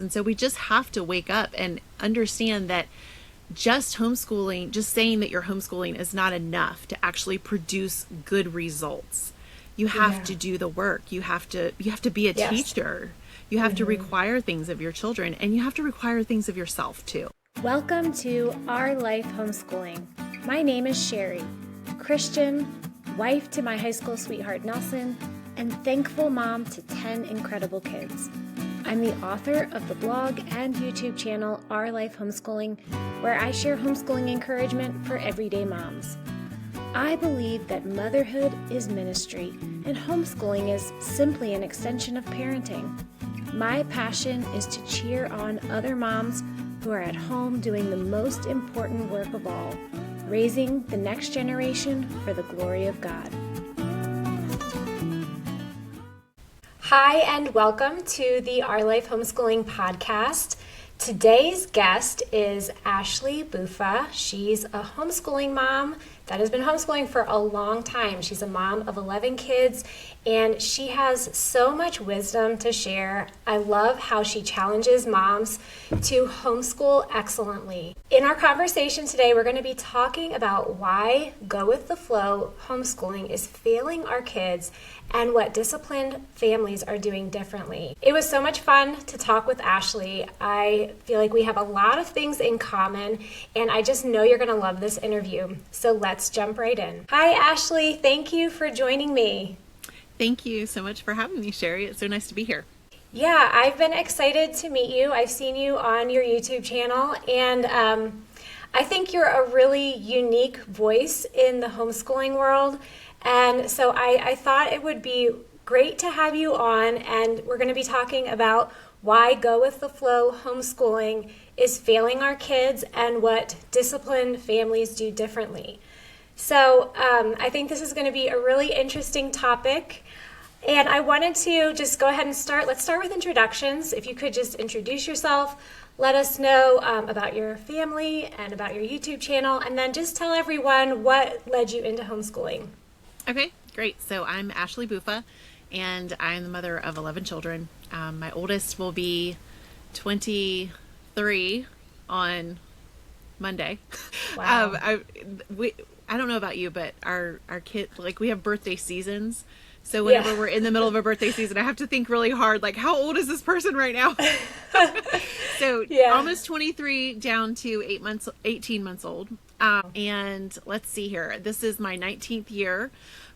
And so we just have to wake up and understand that just homeschooling, just saying that you're homeschooling is not enough to actually produce good results. You have to do the work. You have to be a teacher. You have to require things of your children, and you have to require things of yourself too. Welcome to Our Life Homeschooling. My name is Sheri, Christian, wife to my high school sweetheart Nelson, and thankful mom to 10 incredible kids. I'm the author of the blog and YouTube channel Our Life Homeschooling, where I share homeschooling encouragement for everyday moms. I believe that motherhood is ministry, and homeschooling is simply an extension of parenting. My passion is to cheer on other moms who are at home doing the most important work of all, raising the next generation for the glory of God. Hi, and welcome to the Our Life Homeschooling podcast. Today's guest is Ashley Buffa. She's a homeschooling mom that has been homeschooling for a long time. She's a mom of 11 kids, and she has so much wisdom to share. I love how she challenges moms to homeschool excellently. In our conversation today, we're going to be talking about why go with the flow homeschooling is failing our kids and what disciplined families are doing differently. It was so much fun to talk with Ashley. I feel like we have a lot of things in common, and I just know you're going to love this interview. So let's jump right in. Hi, Ashley. Thank you for joining me. Thank you so much for having me, Sheri. It's so nice to be here. Yeah, I've been excited to meet you. I've seen you on your YouTube channel, and I think you're a really unique voice in the homeschooling world. And so I thought it would be great to have you on, and we're going to be talking about why go with the flow homeschooling is failing our kids and what disciplined families do differently. So I think this is going to be a really interesting topic. And I wanted to just go ahead and start. Let's start with introductions. If you could just introduce yourself, let us know about your family and about your YouTube channel, and then just tell everyone what led you into homeschooling. Okay, great. So I'm Ashley Buffa, and I'm the mother of 11 children. My oldest will be 23 on Monday. Wow. I don't know about you, but our kid, like, we have birthday seasons. So whenever we're in the middle of a birthday season, I have to think really hard, like, how old is this person right now? So almost 23 down to 18 months old. And let's see here. This is my 19th year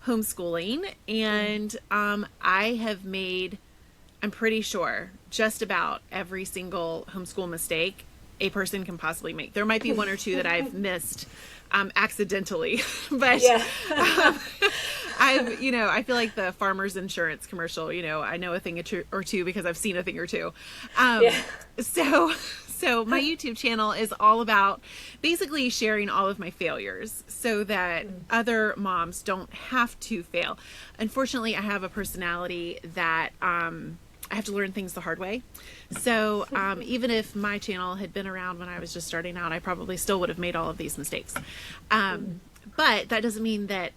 homeschooling. And I have made, I'm pretty sure, just about every single homeschool mistake a person can possibly make. There might be one or two that I've missed accidentally, but I feel like the farmer's insurance commercial, I know a thing or two because I've seen a thing or two. So my YouTube channel is all about basically sharing all of my failures so that other moms don't have to fail. Unfortunately, I have a personality that I have to learn things the hard way. So even if my channel had been around when I was just starting out, I probably still would have made all of these mistakes. But that doesn't mean that,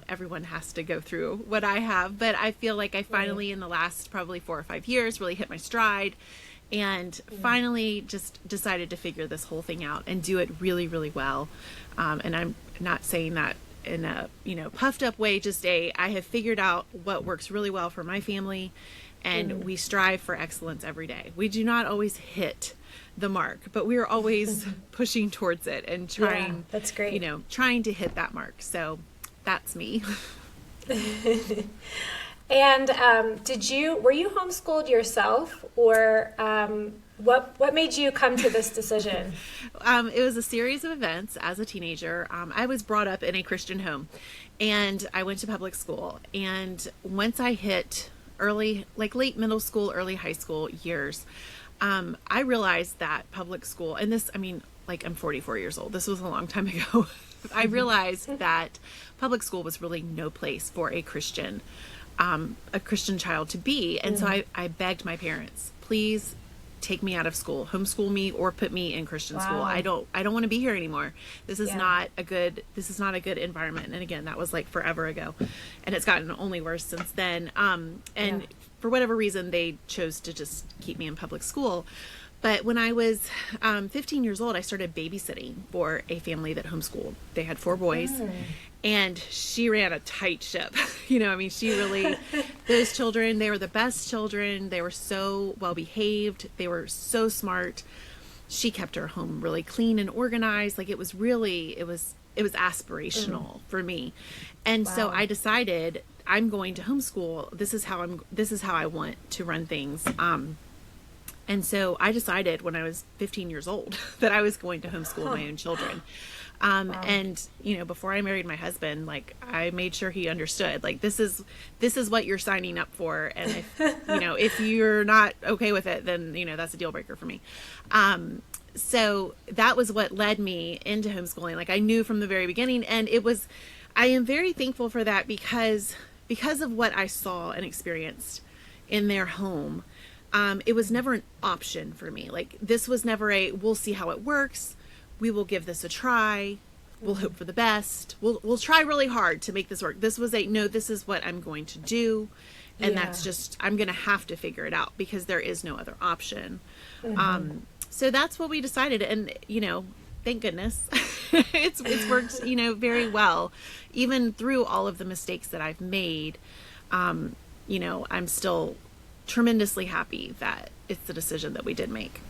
everyone has to go through what I have. But I feel like I finally, in the last probably 4 or 5 years, really hit my stride and finally just decided to figure this whole thing out and do it really, really well. And I'm not saying that in a, puffed up way, I have figured out what works really well for my family. And we strive for excellence every day. We do not always hit the mark, but we are always pushing towards it and trying, that's great. Trying to hit that mark. So that's me. And were you homeschooled yourself, or what made you come to this decision? It was a series of events as a teenager. I was brought up in a Christian home, and I went to public school. And once I hit late middle school, early high school years, I realized that public school, and this, I'm 44 years old. This was a long time ago. I realized that public school was really no place for a Christian child to be. And so I begged my parents, please take me out of school, homeschool me, or put me in Christian school. I don't want to be here anymore. This is not a good environment. And again, that was like forever ago, and it's gotten only worse since then. for whatever reason, they chose to just keep me in public school. But when I was 15 years old, I started babysitting for a family that homeschooled. They had 4 boys, and she ran a tight ship. I mean, she really, those children, they were the best children. They were so well behaved. They were so smart. She kept her home really clean and organized. Like, it was aspirational for me. And so I decided I'm going to homeschool. This is how I want to run things. And so I decided when I was 15 years old that I was going to homeschool my own children. And, before I married my husband, like, I made sure he understood, like, this is what you're signing up for. And if you're not okay with it, then, that's a deal breaker for me. So that was what led me into homeschooling. Like, I knew from the very beginning, and I am very thankful for that because of what I saw and experienced in their home. It was never an option for me. Like, this was never we'll see how it works. We will give this a try. We'll hope for the best. We'll try really hard to make this work. This was no, this is what I'm going to do. And that's just, I'm going to have to figure it out because there is no other option. So that's what we decided. And, thank goodness it's worked, very well, even through all of the mistakes that I've made. I'm still tremendously happy that it's the decision that we did make.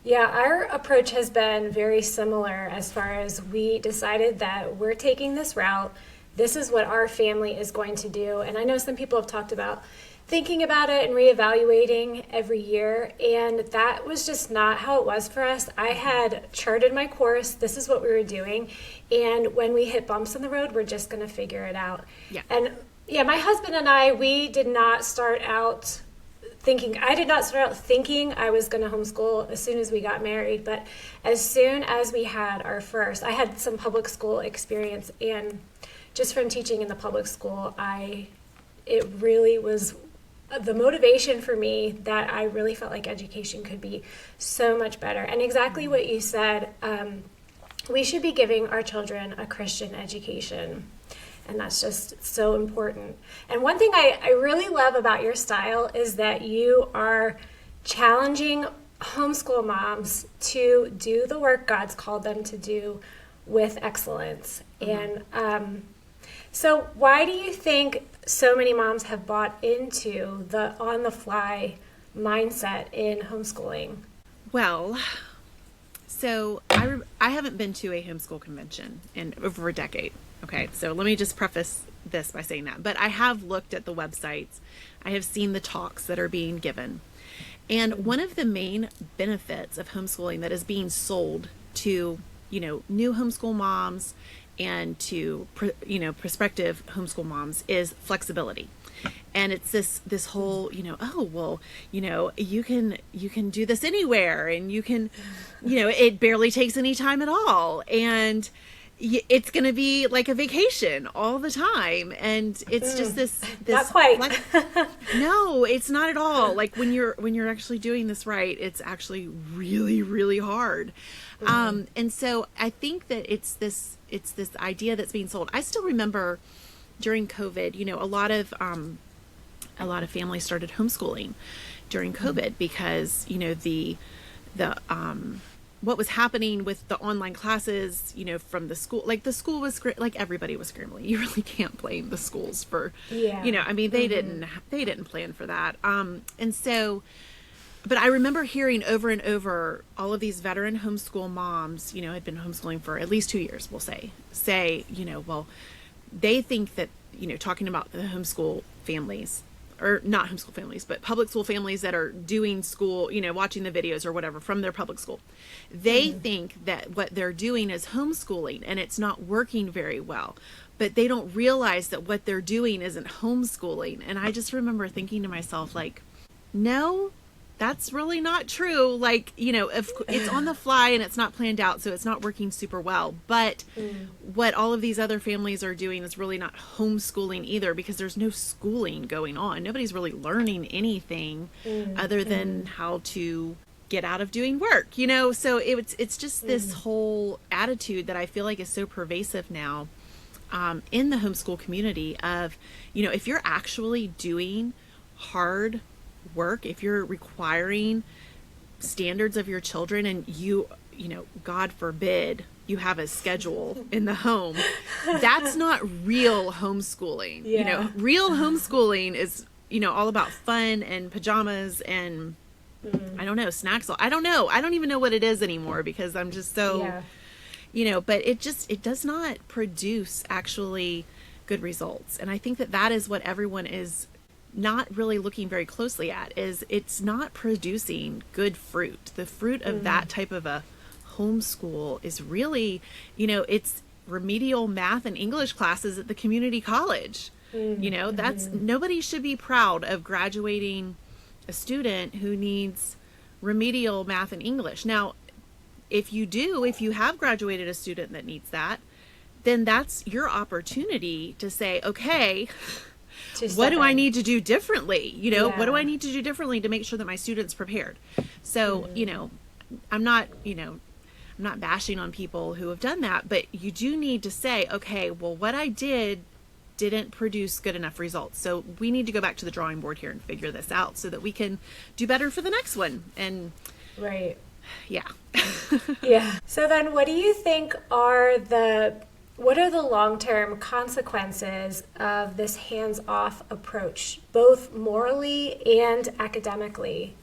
Yeah, our approach has been very similar as far as we decided that we're taking this route. This is what our family is going to do. And I know some people have talked about thinking about it and reevaluating every year, and that was just not how it was for us. I had charted my course. This is what we were doing. And when we hit bumps in the road, we're just going to figure it out. Yeah. And yeah, my husband and we did not start out thinking I was going to homeschool as soon as we got married. But as soon as we had our first, I had some public school experience, and just from teaching in the public school, it really was the motivation for me that I really felt like education could be so much better. And exactly what you said, we should be giving our children a Christian education. And that's just so important. And one thing I really love about your style is that you are challenging homeschool moms to do the work God's called them to do with excellence. And so why do you think so many moms have bought into the on-the-fly mindset in homeschooling? Well, so I haven't been to a homeschool convention in over a decade. Okay, so let me just preface this by saying that. But I have looked at the websites. I have seen the talks that are being given. And one of the main benefits of homeschooling that is being sold to, new homeschool moms and to, prospective homeschool moms is flexibility. And it's this whole, you can do this anywhere, and you can, it barely takes any time at all. And it's going to be like a vacation all the time. And it's just this not quite. No, it's not at all. Like when you're actually doing this right, it's actually really, really hard. And so I think that it's this idea that's being sold. I still remember during COVID, a lot of families started homeschooling during COVID because, what was happening with the online classes, from the school, like the school was like everybody was scrambling. You really can't blame the schools for, they didn't plan for that. And so, but I remember hearing over and over all of these veteran homeschool moms, had been homeschooling for at least 2 years, we'll say, well, they think that, talking about the homeschool families, or not homeschool families, but public school families that are doing school, watching the videos or whatever from their public school. They think that what they're doing is homeschooling and it's not working very well, but they don't realize that what they're doing isn't homeschooling. And I just remember thinking to myself, like, no, that's really not true. Like, if it's on the fly and it's not planned out, so it's not working super well. But what all of these other families are doing is really not homeschooling either, because there's no schooling going on. Nobody's really learning anything other than how to get out of doing work, So it's just this whole attitude that I feel like is so pervasive now in the homeschool community of, if you're actually doing hard work, if you're requiring standards of your children, and you know, God forbid you have a schedule in the home, that's not real homeschooling. Yeah. You know, real homeschooling is, you know, all about fun and pajamas and I don't know, snacks. I don't know. I don't even know what it is anymore because I'm just so, you know, but it does not produce actually good results. And I think that is what everyone is not really looking very closely at, is it's not producing good fruit. The fruit of that type of a homeschool is really, you know, it's remedial math and English classes at the community college. You know, that's, nobody should be proud of graduating a student who needs remedial math and English. Now, if you have graduated a student that needs that, then that's your opportunity to say, okay, what do I need to do differently? You know, what do I need to do differently to make sure that my student's prepared? So, you know, I'm not bashing on people who have done that, but you do need to say, okay, well, what I didn't produce good enough results. So we need to go back to the drawing board here and figure this out so that we can do better for the next one. And yeah. Yeah. So then what do you think what are the long-term consequences of this hands-off approach, both morally and academically?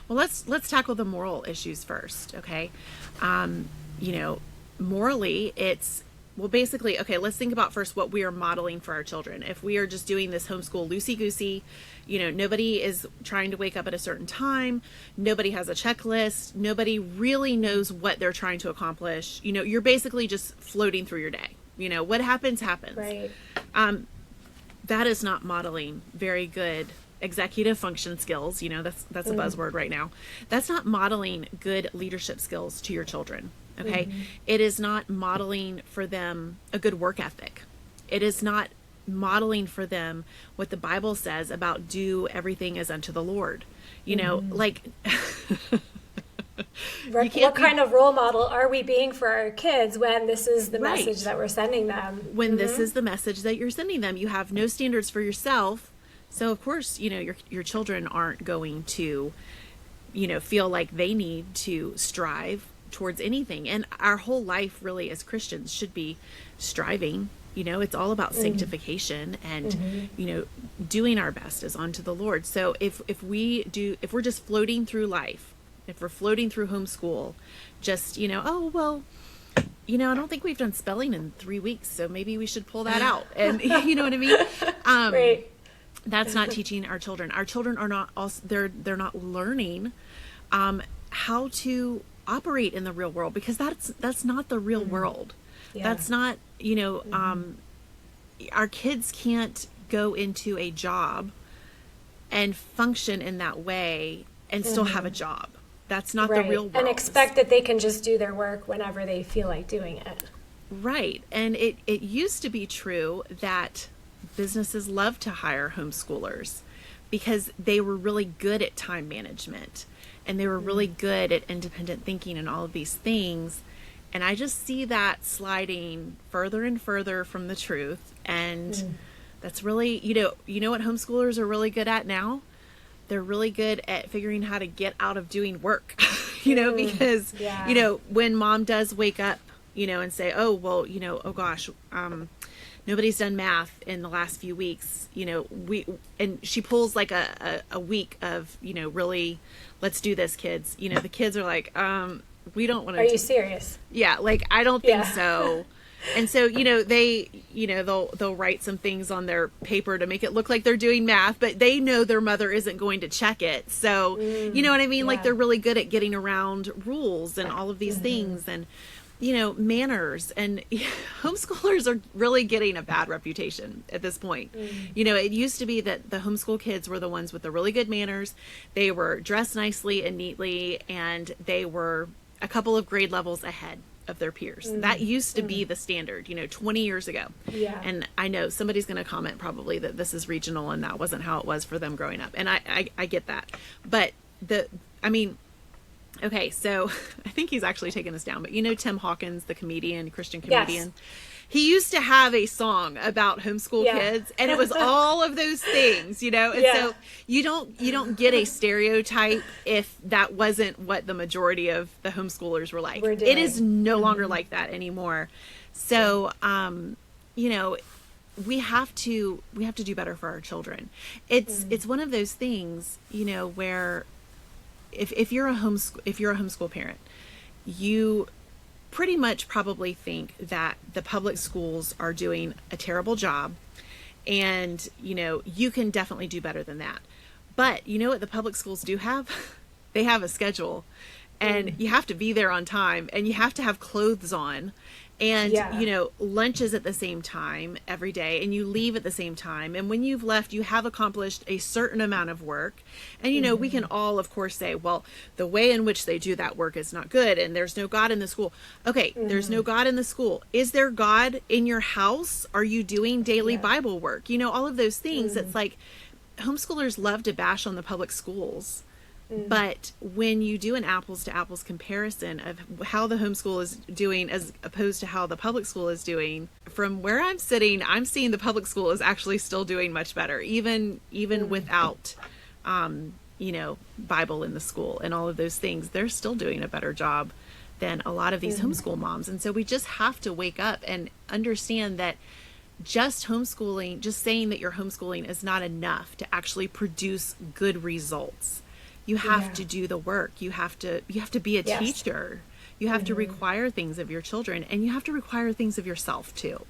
Well, let's tackle the moral issues first, okay? You know, morally, basically, okay, let's think about first what we are modeling for our children. If we are just doing this homeschool loosey-goosey, you know, nobody is trying to wake up at a certain time, nobody has a checklist, nobody really knows what they're trying to accomplish. You know, you're basically just floating through your day. You know, what happens. Right. That is not modeling very good executive function skills. You know, that's a buzzword right now. That's not modeling good leadership skills to your children. Okay. It is not modeling for them a good work ethic. It is not modeling for them what the Bible says about do everything as unto the Lord. You know, like, what kind of role model are we being for our kids when this is the message that we're sending them? When this is the message that you're sending them, you have no standards for yourself. So of course, you know, your children aren't going to, you know, feel like they need to strive towards anything. And our whole life really as Christians should be striving. You know, it's all about sanctification and, you know, doing our best as unto the Lord. So if we're just floating through life, if we're floating through homeschool, just, you know, oh, well, you know, I don't think we've done spelling in 3 weeks, so maybe we should pull that out. And you know what I mean? Right. That's not teaching our children. Our children are not also, they're not learning how to operate in the real world, because that's not the real world. That's not, you know, our kids can't go into a job and function in that way and still have a job. That's not the real world. And expect that they can just do their work whenever they feel like doing it. Right. And it used to be true that businesses loved to hire homeschoolers because they were really good at time management and they were really good at independent thinking and all of these things. And I just see that sliding further and further from the truth. And that's really, you know what homeschoolers are really good at now? They're really good at figuring how to get out of doing work, you know, because, you know, when mom does wake up, you know, and say, oh, well, you know, oh gosh, nobody's done math in the last few weeks, you know, and she pulls like a week of, you know, really, let's do this, kids. You know, the kids are like, we don't want to. Are you serious? Yeah. Like, I don't think so. And so, you know, they'll write some things on their paper to make it look like they're doing math, but they know their mother isn't going to check it. So, you know what I mean? Like, they're really good at getting around rules and all of these things and, you know, manners. And homeschoolers are really getting a bad reputation at this point. You know, it used to be that the homeschool kids were the ones with the really good manners. They were dressed nicely and neatly, and they were a couple of grade levels ahead of their peers. That used to be the standard, you know, 20 years ago. Yeah. And I know somebody's going to comment probably that this is regional and that wasn't how it was for them growing up. And I get that. But okay, so I think he's actually taken us down, but you know, Tim Hawkins, the comedian, Christian comedian, he used to have a song about homeschool kids, and it was all of those things, you know. And so you don't get a stereotype if that wasn't what the majority of the homeschoolers were like. It is no longer like that anymore. So you know, we have to do better for our children. It's one of those things, you know, where if you're a homeschool parent, you pretty much probably think that the public schools are doing a terrible job, and you know, you can definitely do better than that. But you know what the public schools do have? They have a schedule, and you have to be there on time, and you have to have clothes on, and you know, lunches at the same time every day, and you leave at the same time, and when you've left, you have accomplished a certain amount of work. And you know, we can all of course say, well, the way in which they do that work is not good, and there's no God in the school. Okay, there's no God in the school. Is there God in your house? Are you doing daily Bible work? You know, all of those things. It's like homeschoolers love to bash on the public schools. But when you do an apples to apples comparison of how the homeschool is doing as opposed to how the public school is doing, from where I'm sitting, I'm seeing the public school is actually still doing much better, even without, you know, Bible in the school and all of those things. They're still doing a better job than a lot of these homeschool moms. And so we just have to wake up and understand that just homeschooling, just saying that you're homeschooling is not enough to actually produce good results. You have to do the work. You have to be a teacher. You have to require things of your children, and you have to require things of yourself too.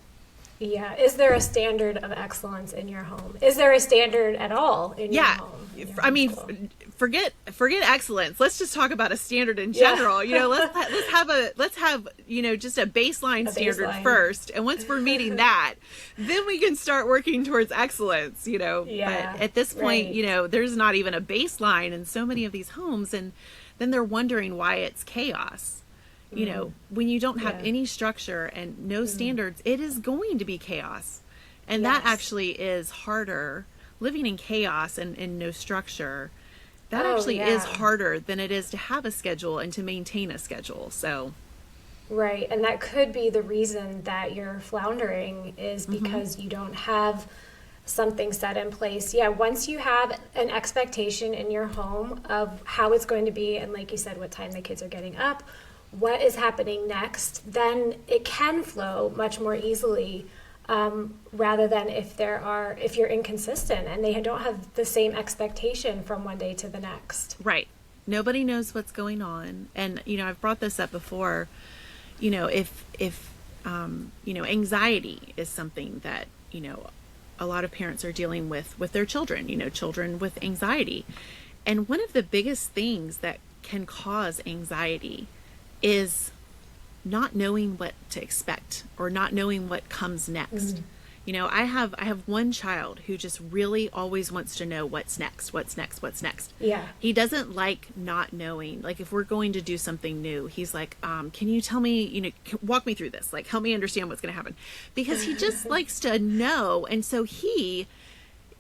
Yeah. Is there a standard of excellence in your home? Is there a standard at all in your home? I mean, forget excellence. Let's just talk about a standard in general. You know, let's have you know, just a baseline standard first, and once we're meeting that, then we can start working towards excellence. You know, but at this point, you know, there's not even a baseline in so many of these homes, and then they're wondering why it's chaos. You know, when you don't have any structure and no standards, it is going to be chaos, and that actually is harder. Living in chaos and no structure, that is harder than it is to have a schedule and to maintain a schedule. So right, and that could be the reason that you're floundering, is because you don't have something set in place. Once you have an expectation in your home of how it's going to be, and like you said, what time the kids are getting up, what is happening next, then it can flow much more easily. Rather than if you're inconsistent and they don't have the same expectation from one day to the next. Right. Nobody knows what's going on. And, you know, I've brought this up before, you know, if you know, anxiety is something that, you know, a lot of parents are dealing with their children, you know, children with anxiety. And one of the biggest things that can cause anxiety is not knowing what to expect or not knowing what comes next. You know, I have one child who just really always wants to know what's next. Yeah. He doesn't like not knowing. Like if we're going to do something new, he's like, can you tell me, you know, walk me through this, like help me understand what's going to happen, because he just likes to know. And so he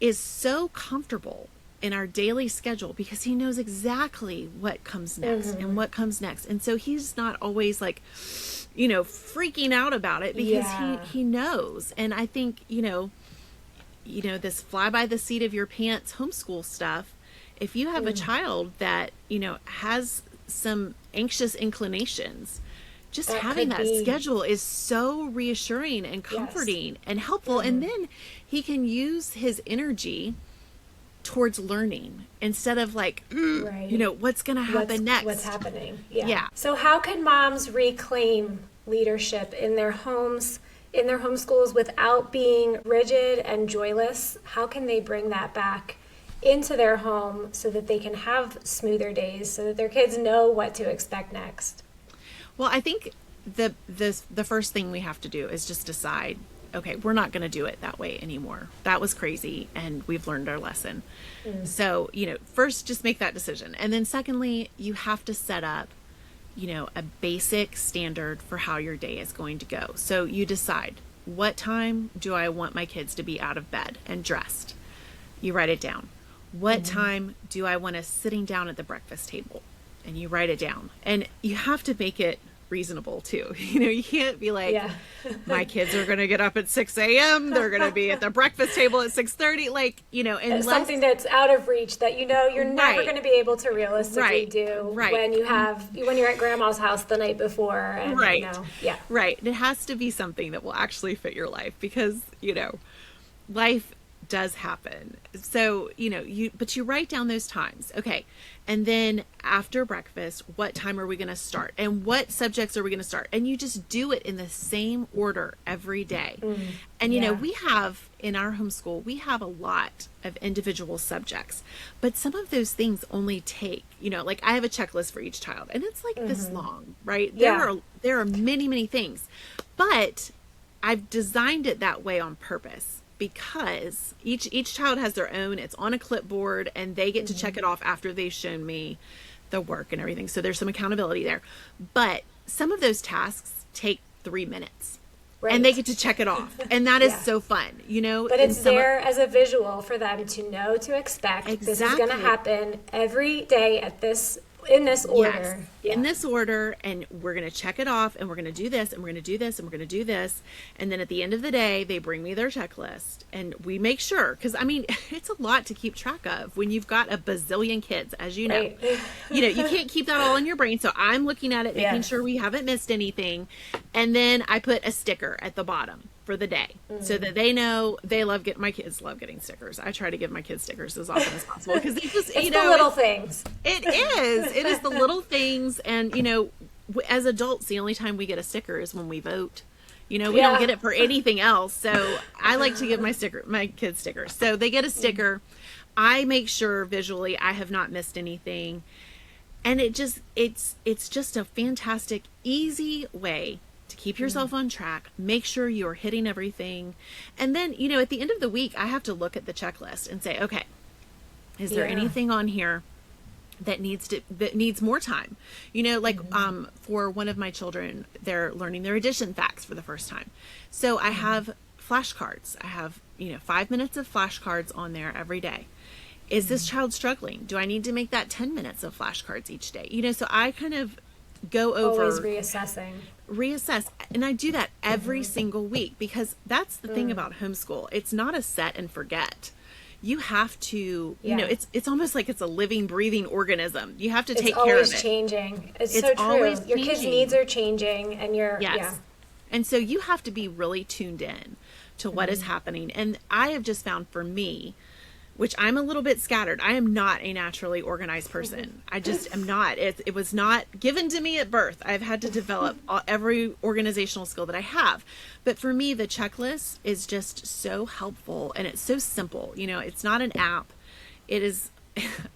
is so comfortable in our daily schedule because he knows exactly what comes next and what comes next. And so he's not always like, you know, freaking out about it because he knows. And I think, you know, this fly by the seat of your pants homeschool stuff, if you have a child that, you know, has some anxious inclinations, just having that schedule is so reassuring and comforting and helpful. And then he can use his energy towards learning instead of like, you know, what's going to happen next? What's happening? Yeah. So how can moms reclaim leadership in their homes, in their homeschools, without being rigid and joyless? How can they bring that back into their home so that they can have smoother days, so that their kids know what to expect next? Well, I think the first thing we have to do is just decide, okay, we're not going to do it that way anymore. That was crazy, and we've learned our lesson. So, you know, first, just make that decision. And then secondly, you have to set up, you know, a basic standard for how your day is going to go. So you decide, what time do I want my kids to be out of bed and dressed? You write it down. What time do I want us sitting down at the breakfast table? And you write it down. And you have to make it reasonable too. You can't be like, Yeah. my kids are going to get up at 6 a.m. They're going to be at the breakfast table at 6:30. Like, unless something that's out of reach that you're never Right. going to be able to realistically Right. do Right. when you're at grandma's house the night before. And, Right. Yeah. Right. And it has to be something that will actually fit your life because, life does happen. So, but you write down those times. Okay. And then after breakfast, what time are we going to start? And what subjects are we going to start? And you just do it in the same order every day. And, we have in our homeschool, we have a lot of individual subjects, but some of those things only take, like I have a checklist for each child and it's like this long, right? Yeah. There are many, many things, but I've designed it that way on purpose because each child has their own, it's on a clipboard and they get to check it off after they've shown me the work and everything. So there's some accountability there, but some of those tasks take 3 minutes. Right. And they get to check it off. And that is so fun, But it's there as a visual for them to know to expect. Exactly. This is going to happen every day in this order. Yes, in this order, and we're going to check it off, and we're going to do this, and we're going to do this, and we're going to do this. And then at the end of the day, they bring me their checklist, and we make sure, because, it's a lot to keep track of when you've got a bazillion kids, as you know. Right. You can't keep that all in your brain, so I'm looking at it, making sure we haven't missed anything, and then I put a sticker at the bottom for the day so that they know my kids love getting stickers. I try to give my kids stickers as often as possible because it's the little things. It is the little things. And as adults, the only time we get a sticker is when we vote. We don't get it for anything else. So I like to give my kids stickers. So they get a sticker. I make sure visually I have not missed anything. And it's just a fantastic, easy way to keep yourself on track, make sure you're hitting everything. And then, at the end of the week, I have to look at the checklist and say, okay, is there anything on here that needs more time? For one of my children, they're learning their addition facts for the first time. So I have flashcards. I have, 5 minutes of flashcards on there every day. Is this child struggling? Do I need to make that 10 minutes of flashcards each day? So I kind of go over, always reassess, and I do that every single week because that's the thing about homeschool. It's not a set and forget. You have to, it's almost like it's a living, breathing organism. You have to take care of it. It's always changing. It's so true. Your kids' needs are changing, and and so you have to be really tuned in to what is happening. And I have just found for me, which I'm a little bit scattered. I am not a naturally organized person. I just am not. It was not given to me at birth. I've had to develop every organizational skill that I have. But for me, the checklist is just so helpful and it's so simple. It's not an app. It is,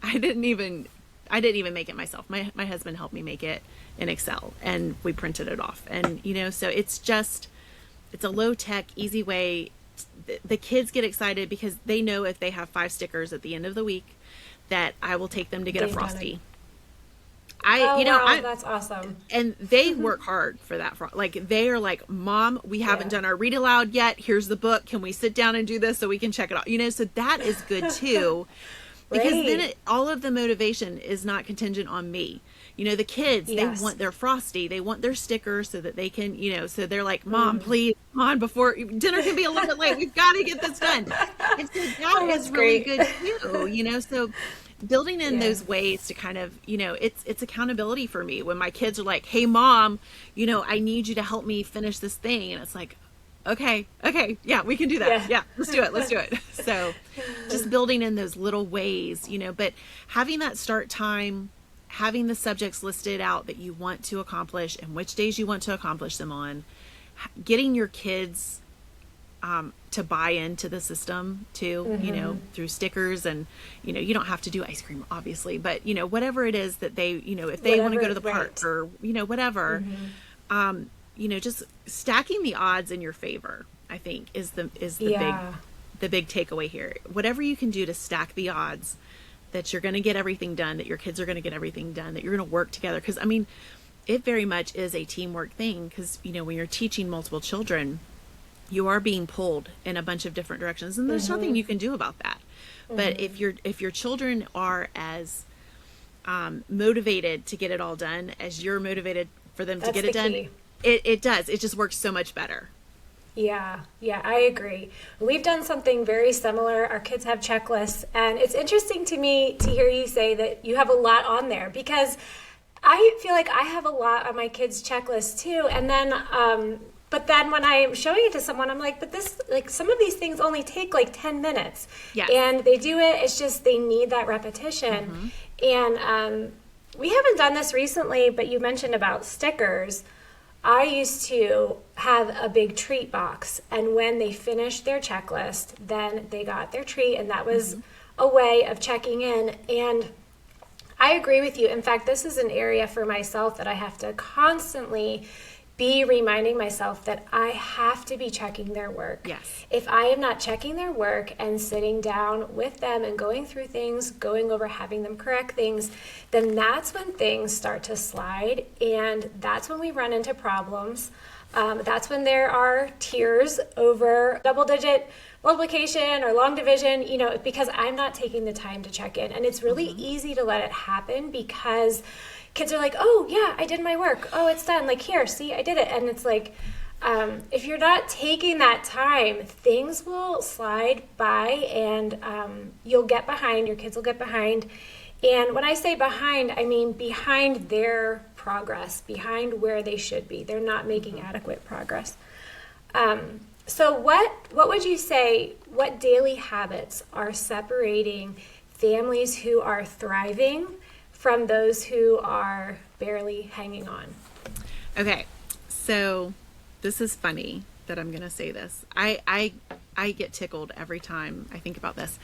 I didn't even make it myself. My husband helped me make it in Excel and we printed it off. And, so it's a low tech, easy way. The kids get excited because they know if they have 5 stickers at the end of the week that I will take them to get a Frosty. That's awesome. And they work hard for that. Like they are like, Mom, we haven't done our read aloud yet. Here's the book. Can we sit down and do this so we can check it out? So that is good too. Because then all of the motivation is not contingent on me. The kids, they want their Frosty, they want their sticker so that they can, so they're like, Mom, please, come on, before dinner can be a little bit late. We've got to get this done. And so that is really good too, so building in those ways to kind of, it's accountability for me when my kids are like, hey, Mom, I need you to help me finish this thing. And it's like, okay, yeah, we can do that. Yeah, let's do it. So just building in those little ways, but having that start time, having the subjects listed out that you want to accomplish and which days you want to accomplish them on, getting your kids to buy into the system too, through stickers and, you don't have to do ice cream, obviously, but, whatever it is that they, if they want to go to the park or, whatever, just stacking the odds in your favor, I think is the big takeaway here. Whatever you can do to stack the odds that you're going to get everything done, that your kids are going to get everything done, that you're going to work together. Because, it very much is a teamwork thing because, when you're teaching multiple children, you are being pulled in a bunch of different directions and there's nothing you can do about that. But if your children are as motivated to get it all done as you're motivated for them to That's get the it done. key. It does. It just works so much better. Yeah, I agree. We've done something very similar. Our kids have checklists, and it's interesting to me to hear you say that you have a lot on there, because I feel like I have a lot on my kids' checklist too. And then, but then when I'm showing it to someone, I'm like, but this, like, some of these things only take like 10 minutes. Yes. And they do it. It's just they need that repetition. And we haven't done this recently, but you mentioned about stickers. I used to have a big treat box, and when they finished their checklist, then they got their treat, and that was a way of checking in. And I agree with you. In fact, this is an area for myself that I have to constantly be reminding myself that I have to be checking their work. Yes. If I am not checking their work and sitting down with them and going through things, going over, having them correct things, then that's when things start to slide, and that's when we run into problems. That's when there are tears over double-digit multiplication or long division, because I'm not taking the time to check in. And it's really easy to let it happen because kids are like, oh, yeah, I did my work. Oh, it's done. Like, here, see, I did it. And it's like, if you're not taking that time, things will slide by, and you'll get behind. Your kids will get behind. And when I say behind, I mean behind their progress, behind where they should be. They're not making adequate progress. So what would you say, what daily habits are separating families who are thriving from those who are barely hanging on? Okay, so this is funny that I'm going to say this. I get tickled every time I think about this,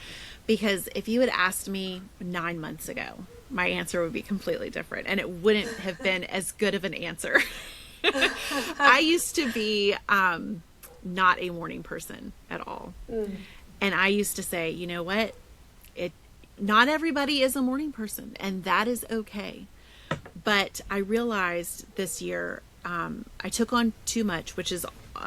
because if you had asked me 9 months ago, my answer would be completely different, and it wouldn't have been as good of an answer. I used to be not a morning person at all. And I used to say, you know what? Not everybody is a morning person, and that is okay. But I realized this year I took on too much, which is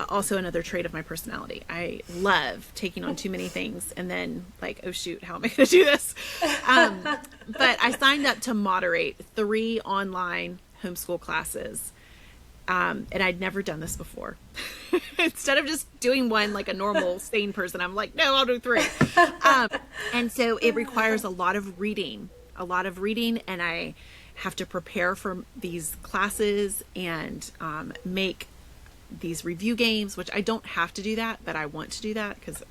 also another trait of my personality. I love taking on too many things and then like, oh shoot, how am I going to do this? But I signed up to moderate 3 online homeschool classes. And I'd never done this before. Instead of just doing one like a normal sane person, I'm like, no, I'll do 3. And so it requires a lot of reading, and I have to prepare for these classes and make these review games, which I don't have to do that, but I want to do that because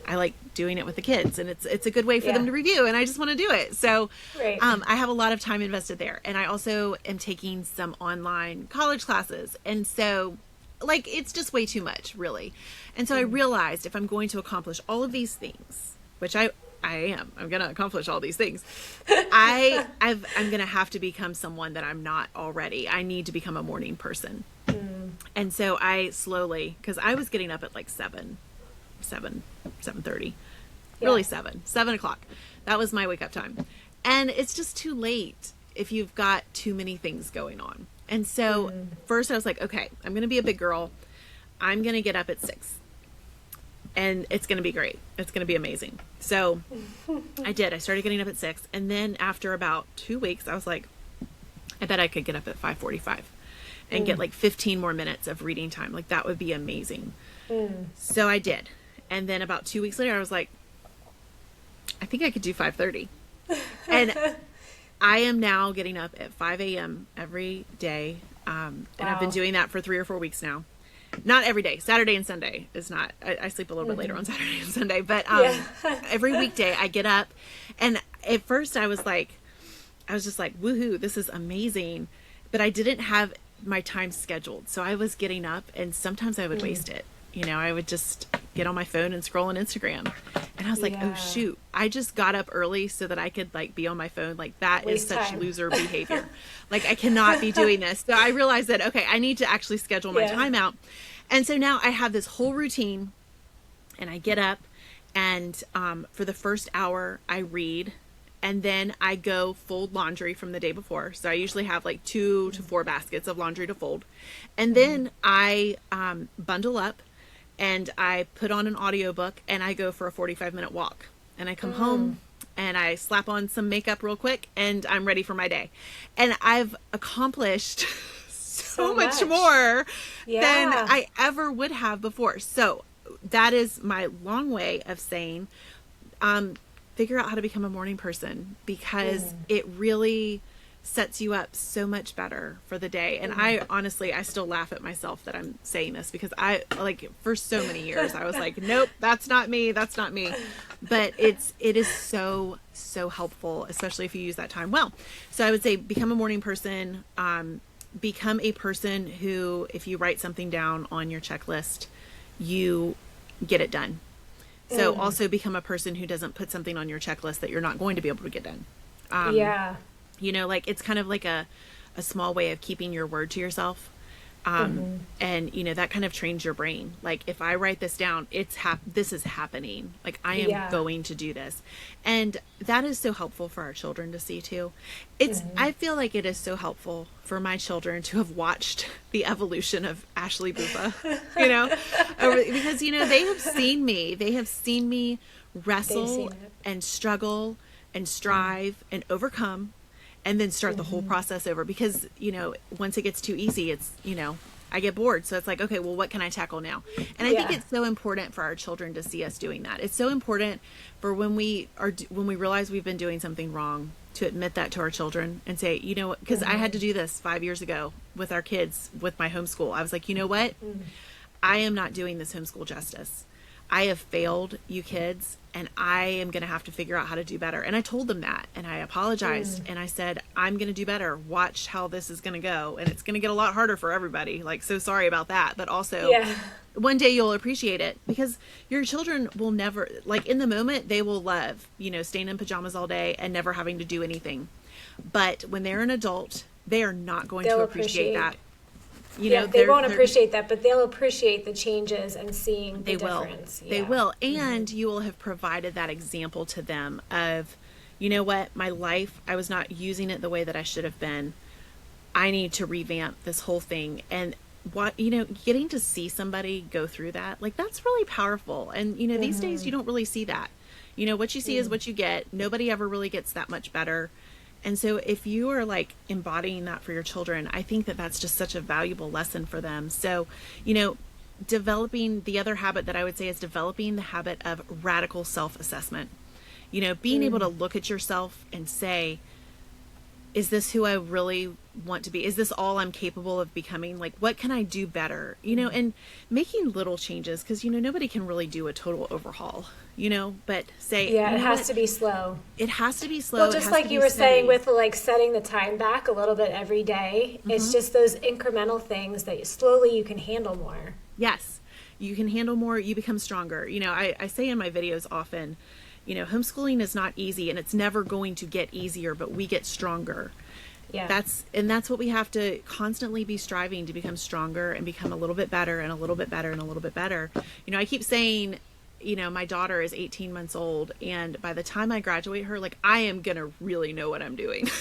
I like doing it with the kids, and it's a good way for them to review, and I just want to do it. So I have a lot of time invested there. And I also am taking some online college classes. And so like, it's just way too much, really. And so I realized if I'm going to accomplish all of these things, which I'm going to accomplish all these things. I'm going to have to become someone that I'm not already. I need to become a morning person. And so I slowly, because I was getting up at like 7:30, really 7 o'clock. That was my wake up time. And it's just too late if you've got too many things going on. And so first I was like, okay, I'm going to be a big girl. I'm going to get up at 6. And it's going to be great. It's going to be amazing. So I did. I started getting up at 6. And then after about 2 weeks, I was like, I bet I could get up at 5:45 and get like 15 more minutes of reading time. Like, that would be amazing. So I did. And then about 2 weeks later, I was like, I think I could do 5:30. And I am now getting up at 5 a.m. every day. And I've been doing that for 3 or 4 weeks now. Not every day. Saturday and Sunday is not. I sleep a little bit later on Saturday and Sunday. But every weekday I get up. And at first I was just like, woohoo, this is amazing. But I didn't have my time scheduled. So I was getting up, and sometimes I would waste it. You know, I would just get on my phone and scroll on Instagram. And I was like, oh shoot, I just got up early so that I could like be on my phone. Like, that is such loser behavior. Like, I cannot be doing this. So I realized that, okay, I need to actually schedule my time out. And so now I have this whole routine, and I get up, and for the first hour I read, and then I go fold laundry from the day before. So I usually have like 2 to 4 baskets of laundry to fold. And then I bundle up, and I put on an audiobook, and I go for a 45-minute walk. And I come home, and I slap on some makeup real quick and I'm ready for my day. And I've accomplished so much more than I ever would have before. So that is my long way of saying, figure out how to become a morning person, because it really sets you up so much better for the day. And I honestly, I still laugh at myself that I'm saying this, because I, like, for so many years I was like, nope, that's not me. That's not me. But it is so helpful, especially if you use that time well. So I would say become a morning person, become a person who, if you write something down on your checklist, you get it done. So also become a person who doesn't put something on your checklist that you're not going to be able to get done. You know, like, it's kind of like a small way of keeping your word to yourself. And, you know, that kind of trains your brain. Like, if I write this down, this is happening. Like, I am going to do this. And that is so helpful for our children to see too. I feel like it is so helpful for my children to have watched the evolution of Ashley Buffa, you know, because, you know, they have seen me wrestle and struggle and strive and overcome, and then start the whole process over. Because, you know, once it gets too easy, it's, you know, I get bored. So it's like, okay, well, what can I tackle now? And I think it's so important for our children to see us doing that. It's so important for when we realize we've been doing something wrong, to admit that to our children and say, you know what, because I had to do this 5 years ago with our kids, with my homeschool. I was like, you know what? I am not doing this homeschool justice. I have failed you kids, and I am going to have to figure out how to do better. And I told them that, and I apologized, and I said, I'm going to do better. Watch how this is going to go. And it's going to get a lot harder for everybody. Like, so sorry about that. But also, one day you'll appreciate it, because your children will never, like, in the moment, they will love, you know, staying in pajamas all day and never having to do anything. But when they're an adult, they are not going to appreciate that. You know, they won't appreciate that, but they'll appreciate the changes and seeing the difference. They will. And you will have provided that example to them of, you know what, my life, I was not using it the way that I should have been. I need to revamp this whole thing. And what, you know, getting to see somebody go through that, like, that's really powerful. And, you know, these days you don't really see that. You know, what you see is what you get. Nobody ever really gets that much better. And so if you are, like, embodying that for your children, I think that that's just such a valuable lesson for them. So, you know, developing, the other habit that I would say is developing the habit of radical self-assessment. You know, being able to look at yourself and say, is this who I really want to be? Is this all I'm capable of becoming? Like, what can I do better? You know, and making little changes, because, you know, nobody can really do a total overhaul, you know, but say, it has to be slow. It has to be slow. Well, just like you were saying with, like, setting the time back a little bit every day, it's just those incremental things that slowly you can handle more. Yes, you can handle more. You become stronger. You know, I say in my videos often, you know, homeschooling is not easy, and it's never going to get easier, but we get stronger. Yeah. That's what we have to constantly be striving to become stronger and become a little bit better and a little bit better and a little bit better. You know, I keep saying, you know, my daughter is 18 months old, and by the time I graduate her, like, I am going to really know what I'm doing with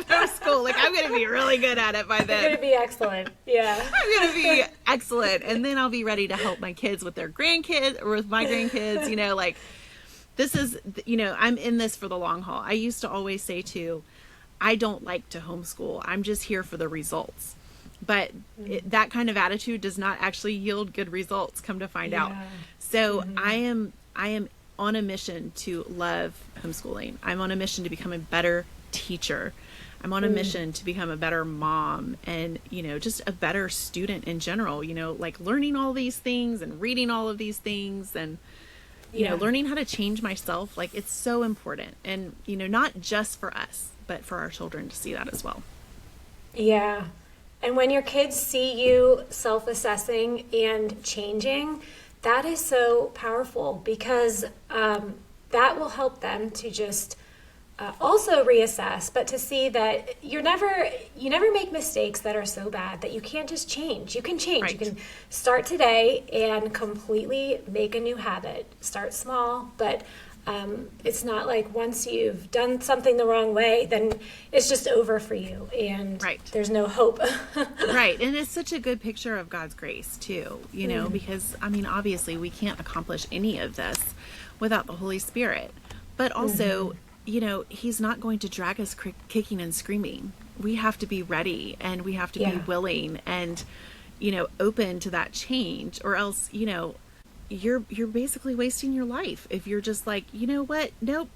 homeschool. Like, I'm going to be really good at it by then. You're going to be excellent. Yeah. I'm going to be excellent. And then I'll be ready to help my kids with their grandkids or with my grandkids, you know, like, this is, you know, I'm in this for the long haul. I used to always say too, I don't like to homeschool. I'm just here for the results. But that kind of attitude does not actually yield good results, come to find out. So I am on a mission to love homeschooling. I'm on a mission to become a better teacher. I'm on a mission to become a better mom and, you know, just a better student in general, you know, like learning all these things and reading all of these things and, you know, learning how to change myself. Like, it's so important. And, you know, not just for us, but for our children to see that as well. Yeah. And when your kids see you self-assessing and changing, that is so powerful, because that will help them to just also reassess, but to see that you never make mistakes that are so bad that you can't just change. You can change. Right. You can start today and completely make a new habit. Start small, but it's not like once you've done something the wrong way, then it's just over for you, and there's no hope. Right. And it's such a good picture of God's grace too, you know, because, I mean, obviously we can't accomplish any of this without the Holy Spirit. But also, he's not going to drag us kicking and screaming. We have to be ready, and we have to be willing and, open to that change, or else, you're basically wasting your life if you're just like, you know what? Nope.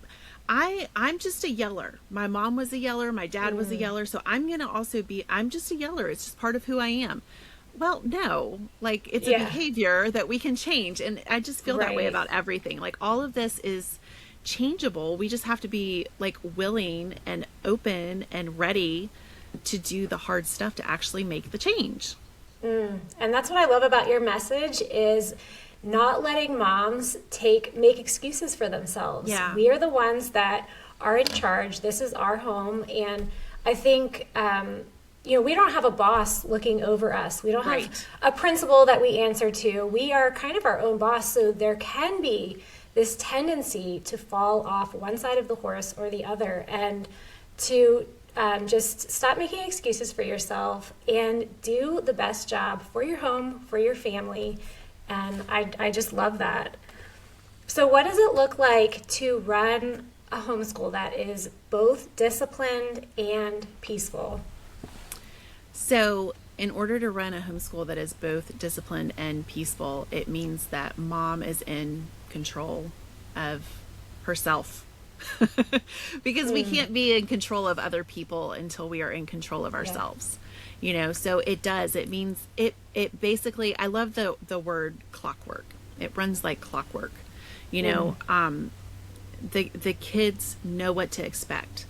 I'm just a yeller. My mom was a yeller. My dad was a yeller. So I'm just a yeller. It's just part of who I am. Well, no, like it's a behavior that we can change. And I just feel that way about everything. Like all of this is changeable. We just have to be like willing and open and ready to do the hard stuff to actually make the change. And that's what I love about your message is not letting moms make excuses for themselves. Yeah. We are the ones that are in charge. This is our home. And I think, we don't have a boss looking over us. We don't have a principal that we answer to. We are kind of our own boss. So there can be this tendency to fall off one side of the horse or the other, and to just stop making excuses for yourself and do the best job for your home, for your family. And I just love that. So what does it look like to run a homeschool that is both disciplined and peaceful? So in order to run a homeschool that is both disciplined and peaceful, it means that mom is in control of herself. Because we can't be in control of other people until we are in control of ourselves. So it means it basically, I love the word clockwork. It runs like clockwork. The kids know what to expect.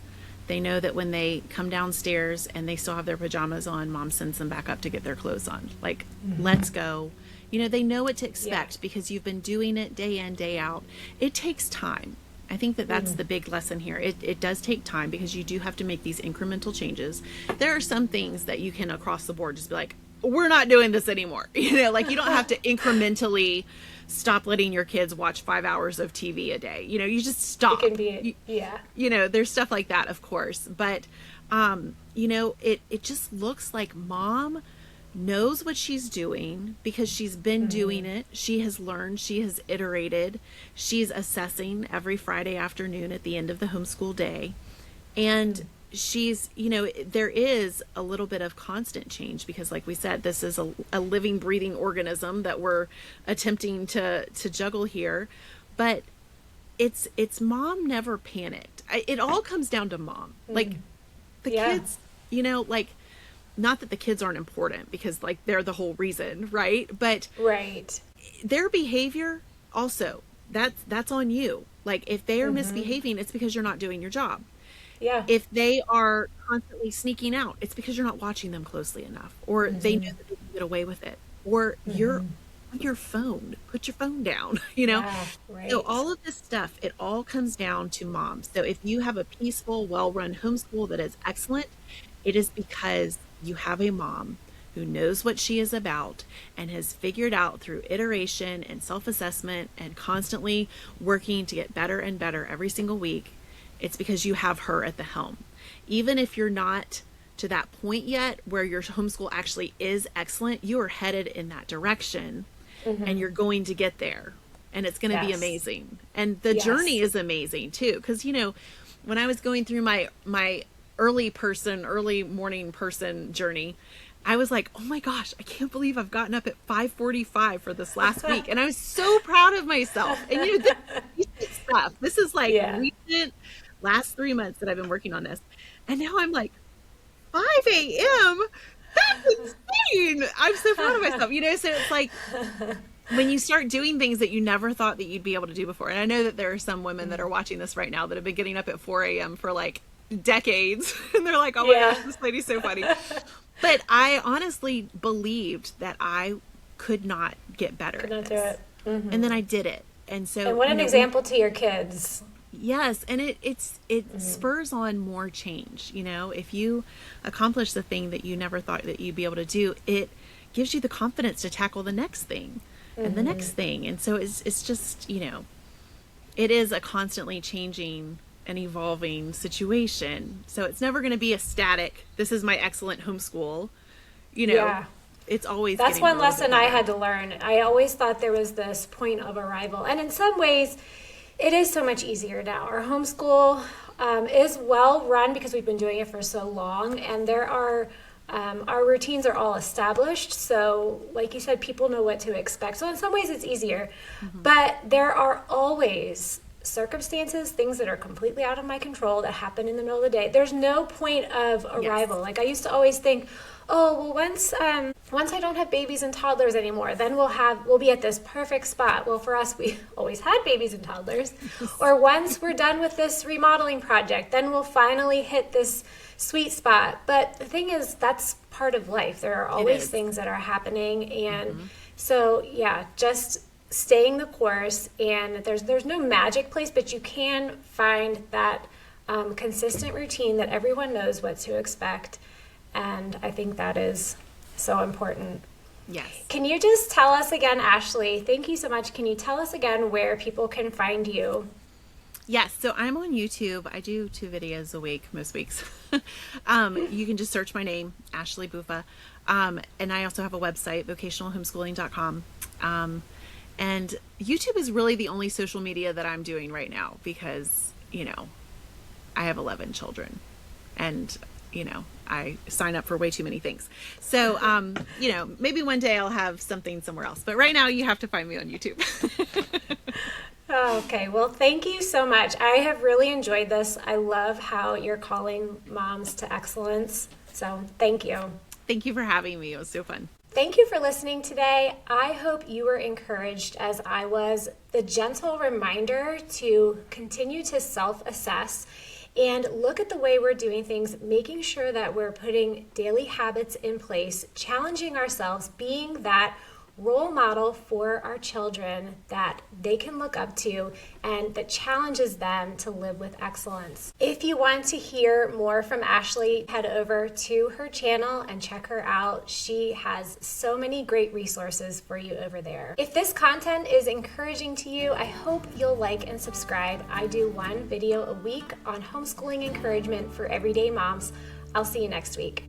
They know that when they come downstairs and they still have their pajamas on, mom sends them back up to get their clothes on. Like, let's go. They know what to expect because you've been doing it day in, day out. It takes time. I think that that's the big lesson here. It does take time because you do have to make these incremental changes. There are some things that you can across the board just be like, we're not doing this anymore. Like you don't have to incrementally stop letting your kids watch 5 hours of TV a day. You just stop. It can be, there's stuff like that, of course. But, it just looks like mom knows what she's doing because she's been doing it. She has learned, she has iterated, she's assessing every Friday afternoon at the end of the homeschool day. And she's, there is a little bit of constant change because like we said, this is a living, breathing organism that we're attempting to juggle here. But it's mom never panicked. It all comes down to mom. Like the kids, not that the kids aren't important because like they're the whole reason, right? But their behavior also, that's on you. Like if they are misbehaving, it's because you're not doing your job. Yeah. If they are constantly sneaking out, it's because you're not watching them closely enough, or they know that they can get away with it, or you're on your phone. Put your phone down, Yeah, right. So all of this stuff, it all comes down to mom. So if you have a peaceful, well-run homeschool that is excellent, it is because you have a mom who knows what she is about and has figured out through iteration and self-assessment and constantly working to get better and better every single week. It's because you have her at the helm. Even if you're not to that point yet where your homeschool actually is excellent, you are headed in that direction and you're going to get there. And it's going to be amazing. And the journey is amazing too. Because, when I was going through my early morning person journey, I was like, oh my gosh, I can't believe I've gotten up at 5:45 for this last week. And I was so proud of myself. And this is recent stuff. This is like recent last 3 months that I've been working on this. And now I'm like, 5 a.m.? That's insane. I'm so proud of myself. So it's like when you start doing things that you never thought that you'd be able to do before. And I know that there are some women that are watching this right now that have been getting up at 4 a.m. for like decades. And they're like, oh my gosh, this lady's so funny. But I honestly believed that I could not get better. Could not do it. And then I did it. And so, and what an example to your kids. Yes. And it spurs on more change. If you accomplish the thing that you never thought that you'd be able to do, it gives you the confidence to tackle the next thing and the next thing. And so it's just, it is a constantly changing and evolving situation. So it's never going to be a static, this is my excellent homeschool. It's always that's one lesson I had to learn. I always thought there was this point of arrival. And in some ways, It is so much easier now. Our homeschool is well run because we've been doing it for so long, and there are our routines are all established. So like you said, people know what to expect. So in some ways it's easier, but there are always circumstances, things that are completely out of my control that happen in the middle of the day. There's no point of arrival. Yes. Like I used to always think, oh, well, once I don't have babies and toddlers anymore, then we'll be at this perfect spot. Well, for us, we always had babies and toddlers. Or once we're done with this remodeling project, then we'll finally hit this sweet spot. But the thing is, that's part of life. There are always things that are happening. And so, yeah, just staying the course. And there's no magic place, but you can find that consistent routine that everyone knows what to expect. And I think that is so important. Yes. Can you just tell us again, Ashley, thank you so much. Can you tell us again where people can find you? Yes, so I'm on YouTube. I do 2 videos a week, most weeks. You can just search my name, Ashley Buffa. And I also have a website, vocationalhomeschooling.com. And YouTube is really the only social media that I'm doing right now because, I have 11 children and, I sign up for way too many things. So, maybe one day I'll have something somewhere else. But right now you have to find me on YouTube. Okay, well, thank you so much. I have really enjoyed this. I love how you're calling moms to excellence. So thank you. Thank you for having me. It was so fun. Thank you for listening today. I hope you were encouraged as I was. The gentle reminder to continue to self-assess and look at the way we're doing things, making sure that we're putting daily habits in place, challenging ourselves, being that role model for our children that they can look up to and that challenges them to live with excellence. If you want to hear more from Ashley, head over to her channel and check her out. She has so many great resources for you over there. If this content is encouraging to you, I hope you'll like and subscribe. I do 1 video a week on homeschooling encouragement for everyday moms. I'll see you next week.